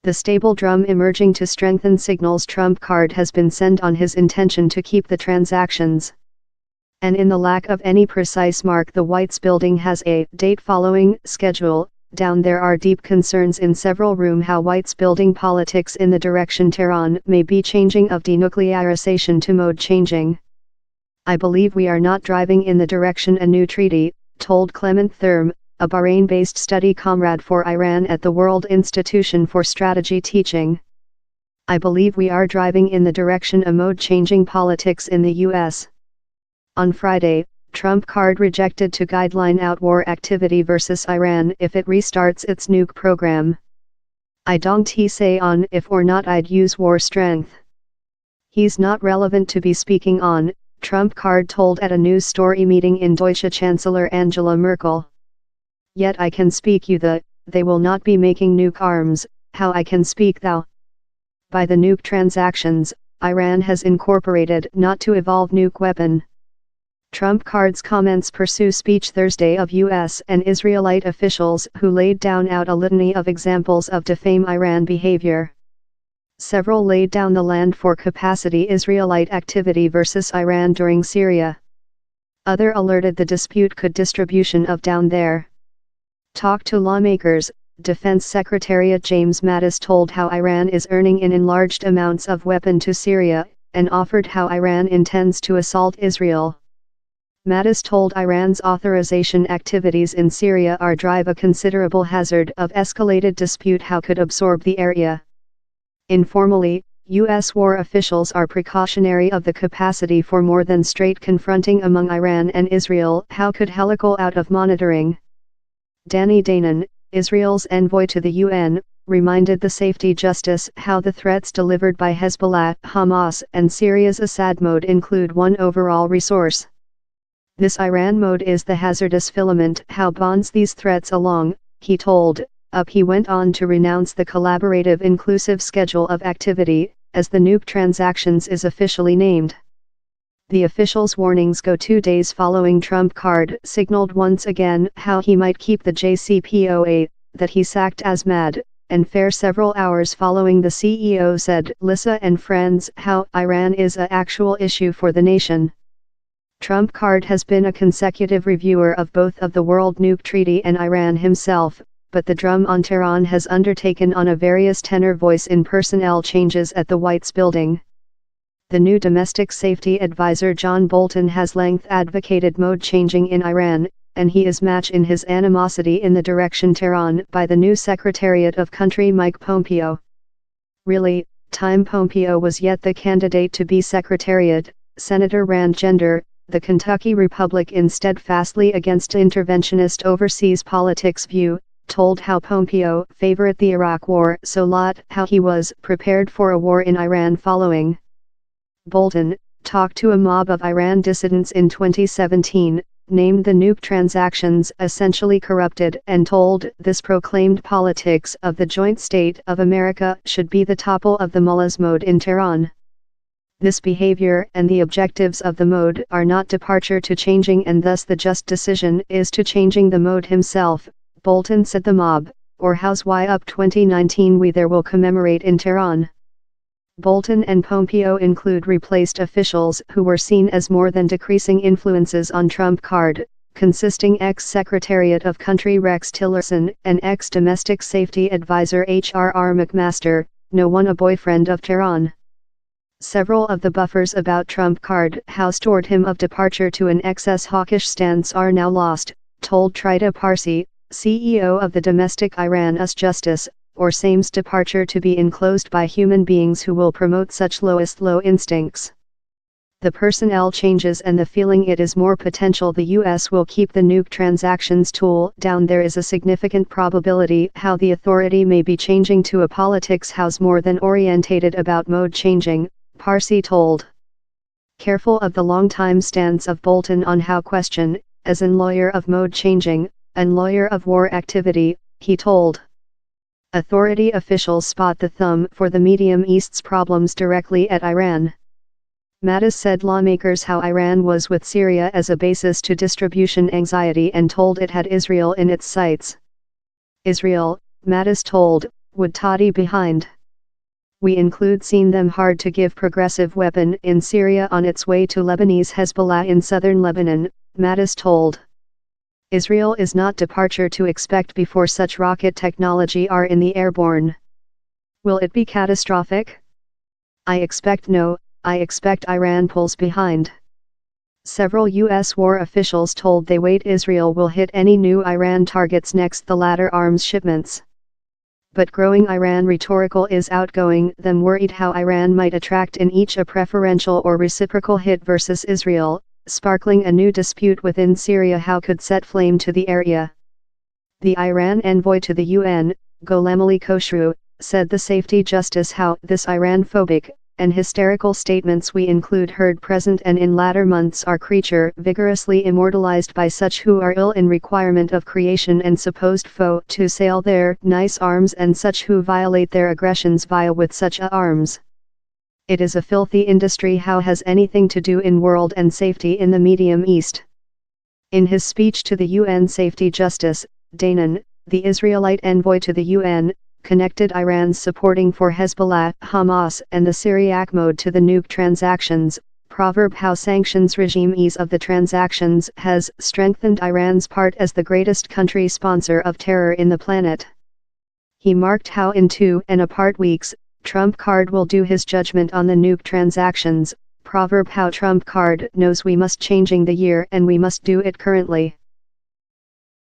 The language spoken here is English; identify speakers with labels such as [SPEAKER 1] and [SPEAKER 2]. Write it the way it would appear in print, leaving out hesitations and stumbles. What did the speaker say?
[SPEAKER 1] The stable drum emerging to strengthen signals trump card has been sent on his intention to keep the transactions. And in the lack of any precise mark the White's building has a date following schedule. Down there are deep concerns in several rooms how White's building politics in the direction Tehran may be changing of denuclearization to mode changing. I believe we are not driving in the direction a new treaty, told Clement Thurm, a Bahrain-based study comrade for Iran at the World Institution for Strategy Teaching. I believe we are driving in the direction a mode-changing politics in the U.S. On Friday, Trump card rejected to guideline out war activity versus Iran if it restarts its nuke program. I don't say on if or not I'd use war strength. He's not relevant to be speaking on, Trump card told at a news story meeting in Deutsche Chancellor Angela Merkel. Yet I can speak they will not be making nuke arms, how I can speak thou. By the nuke transactions, Iran has incorporated not to evolve nuke weapon. Trump card's comments pursue speech Thursday of U.S. and Israelite officials who laid down out a litany of examples of defame Iran behavior. Several laid down the land for capacity Israelite activity versus Iran during Syria. Other alerted the dispute could distribution of down there. Talk to lawmakers, Defense Secretariat James Mattis told how Iran is earning in enlarged amounts of weapon to Syria, and offered how Iran intends to assault Israel. Mattis told Iran's authorization activities in Syria are drive a considerable hazard of escalated dispute how could absorb the area. Informally, U.S. war officials are precautionary of the capacity for more than straight confronting among Iran and Israel how could helical out of monitoring. Danny Danon, Israel's envoy to the UN, reminded the Safety Justice how the threats delivered by Hezbollah, Hamas and Syria's Assad mode include one overall resource. This Iran mode is the hazardous filament how bonds these threats along, he told. He went on to renounce the collaborative inclusive schedule of activity, as the nuke transactions is officially named. The official's warnings go 2 days following Trump card signaled once again how he might keep the JCPOA, that he sacked as mad, and fair several hours following the CEO said Lissa and friends how Iran is a actual issue for the nation. Trump card has been a consecutive reviewer of both of the World Nuke Treaty and Iran himself, but the drum on Tehran has undertaken on a various tenor voice in personnel changes at the White's building. The new domestic safety advisor John Bolton has length advocated mode changing in Iran, and he is matched in his animosity in the direction Tehran by the new Secretariat of Country Mike Pompeo. Really, time Pompeo was yet the candidate to be Secretariat, Senator Rand Gender, the Kentucky Republican steadfastly against interventionist overseas politics view, told how Pompeo favored the Iraq War so lot how he was prepared for a war in Iran following. Bolton, talked to a mob of Iran dissidents in 2017, named the nuke transactions essentially corrupted and told this proclaimed politics of the joint state of America should be the topple of the mullahs mode in Tehran. This behavior and the objectives of the mode are not departure to changing and thus the just decision is to changing the mode himself, Bolton said the mob, or house why up 2019 we there will commemorate in Tehran. Bolton and Pompeo include replaced officials who were seen as more than decreasing influences on Trump card, consisting ex-Secretariat of Country Rex Tillerson and ex-Domestic Safety Advisor H.R.R. McMaster, no one a boyfriend of Tehran. Several of the buffers about Trump card house toward him of departure to an excess hawkish stance are now lost, told Trita Parsi, CEO of the Domestic Iran-US Justice, or Same's departure to be enclosed by human beings who will promote such lowest low instincts. The personnel changes and the feeling it is more potential the U.S. will keep the nuke transactions tool down there is a significant probability how the authority may be changing to a politics house more than orientated about mode changing, Parsi told. Careful of the long-time stance of Bolton on how question, as in lawyer of mode changing, and lawyer of war activity, he told. Authority officials spot the thumb for the Medium East's problems directly at Iran. Mattis said lawmakers how Iran was with Syria as a basis to distribution anxiety and told it had Israel in its sights. Israel, Mattis told, would toddy behind. We include seen them hard to give progressive weapon in Syria on its way to Lebanese Hezbollah in southern Lebanon, Mattis told. Israel is not departure to expect before such rocket technology are in the airborne. Will it be catastrophic? I expect no, I expect Iran pulls behind. Several U.S. war officials told they wait Israel will hit any new Iran targets next the latter arms shipments. But growing Iran rhetorical is outgoing them worried how Iran might attract in each a preferential or reciprocal hit versus Israel, sparkling a new dispute within Syria how could set flame to the area. The Iran envoy to the UN, Gholam Khosrow, said the safety justice how this Iran-phobic and hysterical statements we include heard present and in latter months are creature vigorously immortalized by such who are ill in requirement of creation and supposed foe to sail their nice arms and such who violate their aggressions vile with such arms. It is a filthy industry how has anything to do in world and safety in the Medium East. In his speech to the UN Safety Justice, Danon, the Israelite envoy to the UN, connected Iran's supporting for Hezbollah, Hamas and the Syriac mode to the nuke transactions, proverb how sanctions regime ease of the transactions has strengthened Iran's part as the greatest country sponsor of terror in the planet. He marked how in 2.25 weeks, Trump card will do his judgment on the nuke transactions, proverb how Trump card knows we must changing the year and we must do it currently.